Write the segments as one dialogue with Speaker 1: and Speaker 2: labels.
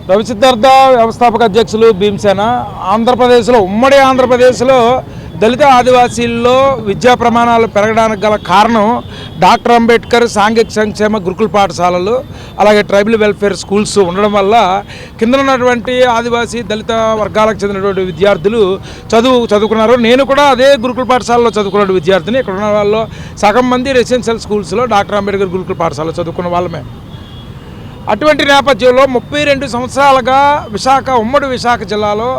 Speaker 1: రవి సిద్ధార్థ వ్యవస్థాపక అధ్యక్షులు భీమసేన. ఆంధ్రప్రదేశ్లో ఉమ్మడి ఆంధ్రప్రదేశ్లో దళిత ఆదివాసీల్లో విద్యా ప్రమాణాలు పెరగడానికి గల కారణం డాక్టర్ అంబేద్కర్ సాంఘిక సంక్షేమ గురుకుల పాఠశాలలు అలాగే ట్రైబల్ వెల్ఫేర్ స్కూల్స్ ఉండడం వల్ల కింద ఉన్నటువంటి ఆదివాసీ దళిత వర్గాలకు చెందినటువంటి విద్యార్థులు చదువుకున్నారు. నేను కూడా అదే గురుకుల పాఠశాలలో చదువుకున్న విద్యార్థిని. ఇక్కడ ఉన్న వాళ్ళు సగం మంది రెసిడెన్షియల్ స్కూల్స్లో డాక్టర్ అంబేద్కర్ గురుకుల పాఠశాలలో చదువుకున్న వాళ్ళమే. అటువంటి నేపథ్యంలో 32 సంవత్సరాలుగా ఉమ్మడి విశాఖ జిల్లాలో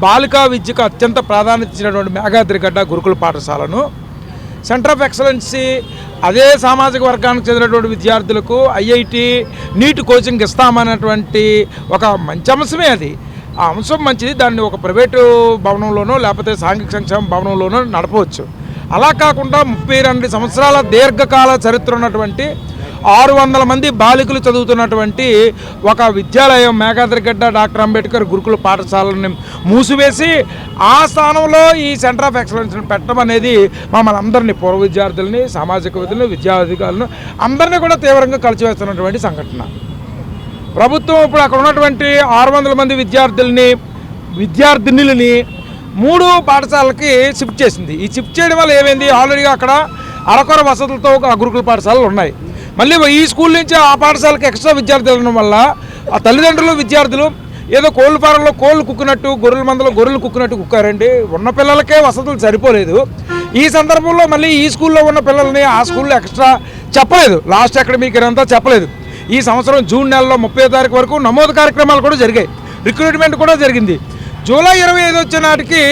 Speaker 1: బాలికా విద్యకు అత్యంత ప్రాధాన్యత ఇచ్చినటువంటి మేఘాద్రిగడ్డ గురుకుల పాఠశాలను సెంటర్ ఆఫ్ ఎక్సలెన్సీ అదే సామాజిక వర్గానికి చెందినటువంటి విద్యార్థులకు ఐఐటి నీట్ కోచింగ్ ఇస్తామన్నటువంటి ఒక మంచి అంశమే అది. ఆ అంశం మంచిది. దాన్ని ఒక ప్రైవేటు భవనంలోనో లేకపోతే సాంఘిక సంక్షేమ భవనంలోనో నడపవచ్చు. అలా కాకుండా 32 సంవత్సరాల దీర్ఘకాల చరిత్ర ఉన్నటువంటి 600 మంది బాలికలు చదువుతున్నటువంటి ఒక విద్యాలయం మేఘాద్రిగడ్డ డాక్టర్ అంబేద్కర్ గురుకుల పాఠశాలను మూసివేసి ఆ స్థానంలో ఈ సెంటర్ ఆఫ్ ఎక్సలెన్స్ని పెట్టడం అనేది మమ్మల్ని అందరినీ పూర్వ విద్యార్థులని సామాజికవేత్తలను విద్యాధికారులను అందరినీ కూడా తీవ్రంగా కలిసివేస్తున్నటువంటి సంఘటన. ప్రభుత్వం ఇప్పుడు అక్కడ ఉన్నటువంటి 600 మంది విద్యార్థినులని 3 పాఠశాలలకి షిఫ్ట్ చేసింది. ఈ షిఫ్ట్ చేయడం వల్ల ఏమైంది, ఆల్రెడీగా అక్కడ అరకొర వసతులతో ఆ గురుకుల పాఠశాలలు ఉన్నాయి. మళ్ళీ ఈ స్కూల్ నుంచి ఆ పాఠశాలకు ఎక్స్ట్రా విద్యార్థులు ఉండడం వల్ల ఆ తల్లిదండ్రులు విద్యార్థులు ఏదో కోళ్ళ ఫారంలో కోళ్ళు కుక్కినట్టు గొర్రెల మందలో గొర్రెలు కుక్కినట్టు కుక్కారండి. ఉన్న పిల్లలకే వసతులు సరిపోలేదు. ఈ సందర్భంలో మళ్ళీ ఈ స్కూల్లో ఉన్న పిల్లల్ని ఆ స్కూల్లో ఎక్స్ట్రా చెప్పలేదు. లాస్ట్ అకాడమిక్ ఇయర్ అంతా చెప్పలేదు. ఈ సంవత్సరం జూన్ నెలలో 30వ తారీఖు వరకు నమోదు కార్యక్రమాలు కూడా జరిగాయి. రిక్రూట్మెంట్ కూడా జరిగింది. జూలై 25 వచ్చే నాటికి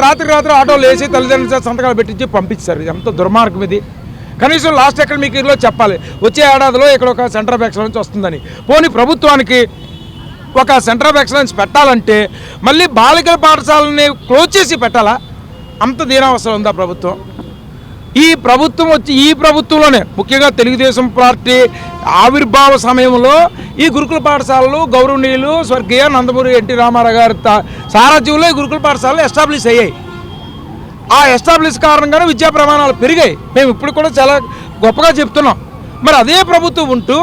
Speaker 1: రాత్రి ఆటోలు వేసి తల్లిదండ్రుల సంతకాలు పెట్టించి పంపించారు. ఇది ఎంత దుర్మార్గం ఇది. కనీసం లాస్ట్ అకాడమిక్ ఇయర్లో చెప్పాలి వచ్చే ఏడాదిలో ఇక్కడ ఒక సెంటర్ ఆఫ్ ఎక్సలెన్స్ వస్తుందని. పోనీ ప్రభుత్వానికి ఒక సెంటర్ ఆఫ్ ఎక్సలెన్స్ పెట్టాలంటే మళ్ళీ బాలికల పాఠశాలని క్లోజ్ చేసి పెట్టాలా? అంత దీనావసరం ఉందా ప్రభుత్వం? ఈ ప్రభుత్వంలోనే ముఖ్యంగా తెలుగుదేశం పార్టీ ఆవిర్భావ సమయంలో ఈ గురుకుల పాఠశాలలు గౌరవనీయులు స్వర్గీయ నందమూరి ఎన్టీ రామారావు గారి సారథ్యంలో ఈ గురుకుల పాఠశాలలు ఎస్టాబ్లిష్ అయ్యాయి. ఆ ఎస్టాబ్లిష్ కారణంగానే విద్యా ప్రమాణాలు పెరిగాయి. మేము ఇప్పుడు కూడా చాలా గొప్పగా చెప్తున్నాం. మరి అదే ప్రభుత్వం ఉంటూ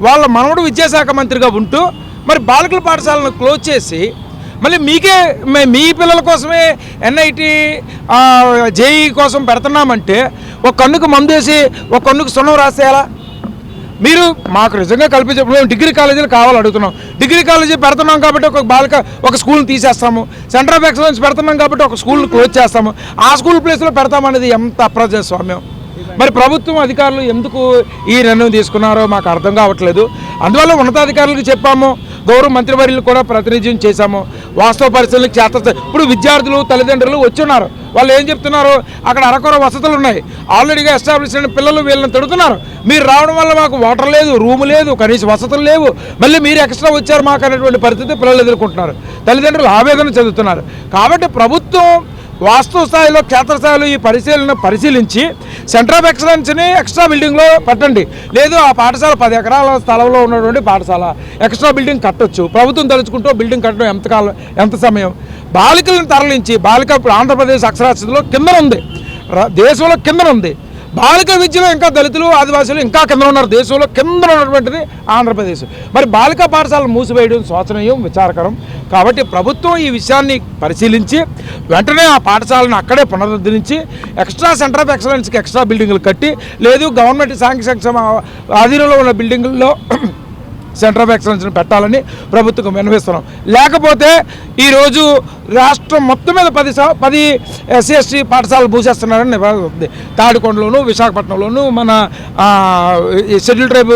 Speaker 1: వాళ్ళ మనవడు విద్యాశాఖ మంత్రిగా ఉంటూ మరి బాలికల పాఠశాలను క్లోజ్ చేసి మళ్ళీ మీ పిల్లల కోసమే ఎన్ఐటి జేఈ కోసం పెడుతున్నామంటే ఒక కన్నుకు మందేసి ఒక కన్నుకు సున్నం రాసేయాలా? మీరు మాకు నిజంగా కల్పించడం డిగ్రీ కాలేజీలు కావాలని అడుగుతున్నాం. డిగ్రీ కాలేజీ పెడుతున్నాం కాబట్టి ఒక స్కూల్ని తీసేస్తాము. సెంటర్ ఆఫ్ ఎక్సలెన్స్ పెడుతున్నాం కాబట్టి ఒక స్కూల్ని క్లోజ్ చేస్తాము. ఆ స్కూల్ ప్లేస్లో పెడతామనేది ఎంత అప్రజాస్వామ్యం. మరి ప్రభుత్వం అధికారులు ఎందుకు ఈ నిర్ణయం తీసుకున్నారో మాకు అర్థం కావట్లేదు. అందువల్ల ఉన్నతాధికారులకు చెప్పాము, గౌరవ మంత్రివర్యులు కూడా ప్రాతినిధ్యం చేశాము. వాస్తవ పరిస్థితులకు ఇప్పుడు విద్యార్థులు తల్లిదండ్రులు వచ్చున్నారు. వాళ్ళు ఏం చెప్తున్నారు, అక్కడ అరకొర వసతులు ఉన్నాయి, ఆల్రెడీగా ఎస్టాబ్లిష్ అయిన పిల్లలు వీళ్ళని తిడుతున్నారు. మీరు రావడం వల్ల మాకు వాటర్ లేదు, రూమ్ లేదు, కనీస వసతులు లేవు, మళ్ళీ మీరు ఎక్స్ట్రా వచ్చారు మాకు అనేటువంటి పరిస్థితి పిల్లలు ఎదుర్కొంటున్నారు. తల్లిదండ్రులు ఆవేదన చెందుతున్నారు. కాబట్టి ప్రభుత్వం వాస్తవ స్థాయిలో క్షేత్రస్థాయిలో ఈ పరిశీలించి సెంటర్ ఆఫ్ ఎక్సలెన్స్ని ఎక్స్ట్రా బిల్డింగ్లో పెట్టండి. లేదు ఆ పాఠశాల 10 ఎకరాల స్థలంలో ఉన్నటువంటి పాఠశాల ఎక్స్ట్రా బిల్డింగ్ కట్టొచ్చు. ప్రభుత్వం తలుచుకుంటూ బిల్డింగ్ కట్టడం ఎంత సమయం? బాలికలను తరలించి ఆంధ్రప్రదేశ్ అక్షరాస్యతలో కింద ఉంది, దేశంలో కింద ఉంది. బాలిక విద్యలో ఇంకా దళితులు ఆదివాసులు ఇంకా కింద ఉన్నారు. దేశంలో కింద ఉన్నటువంటిది ఆంధ్రప్రదేశ్. మరి బాలికా పాఠశాలను మూసివేయడం శోచనీయం, విచారకరం. కాబట్టి ప్రభుత్వం ఈ విషయాన్ని పరిశీలించి వెంటనే ఆ పాఠశాలను అక్కడే పునరుద్ధరించి ఎక్స్ట్రా సెంటర్ ఆఫ్ ఎక్సలెన్స్కి ఎక్స్ట్రా బిల్డింగులు కట్టి, లేదు గవర్నమెంట్ సాంఘిక సంక్షేమ ఆధీనంలో ఉన్న బిల్డింగుల్లో సెంటర్ ఆఫ్ ఎక్సలెన్స్ని పెట్టాలని ప్రభుత్వం విన్నవిస్తున్నాం. లేకపోతే ఈరోజు రాష్ట్రం మొత్తం మీద 10 SC/ST పాఠశాలలు మూసేస్తున్నారని నివేదిక ఉంది. తాడికొండలోను విశాఖపట్నంలోను మన షెడ్యూల్ ట్రైబ్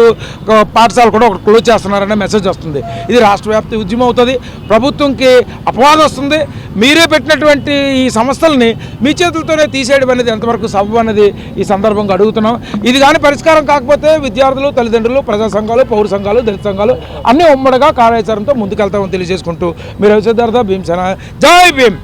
Speaker 1: పాఠశాల కూడా ఒకటి క్లోజ్ చేస్తున్నారనే మెసేజ్ వస్తుంది. ఇది రాష్ట్ర వ్యాప్తి ఉద్యమం అవుతుంది. ప్రభుత్వంకి అపవాదం వస్తుంది. మీరే పెట్టినటువంటి ఈ సంస్థల్ని మీ చేతులతోనే తీసేయడం అనేది ఎంతవరకు సబబు అనేది ఈ సందర్భంగా అడుగుతున్నాం. ఇది కానీ పరిష్కారం కాకపోతే విద్యార్థులు తల్లిదండ్రులు ప్రజా సంఘాలు పౌర సంఘాలు దళిత సంఘాలు అన్నీ ఉమ్మడిగా కార్యాచరణతో ముందుకెళ్తామని తెలియజేసుకుంటూ మీరు రవి సిద్ధార్థ భీమసేన. జై భీమ్.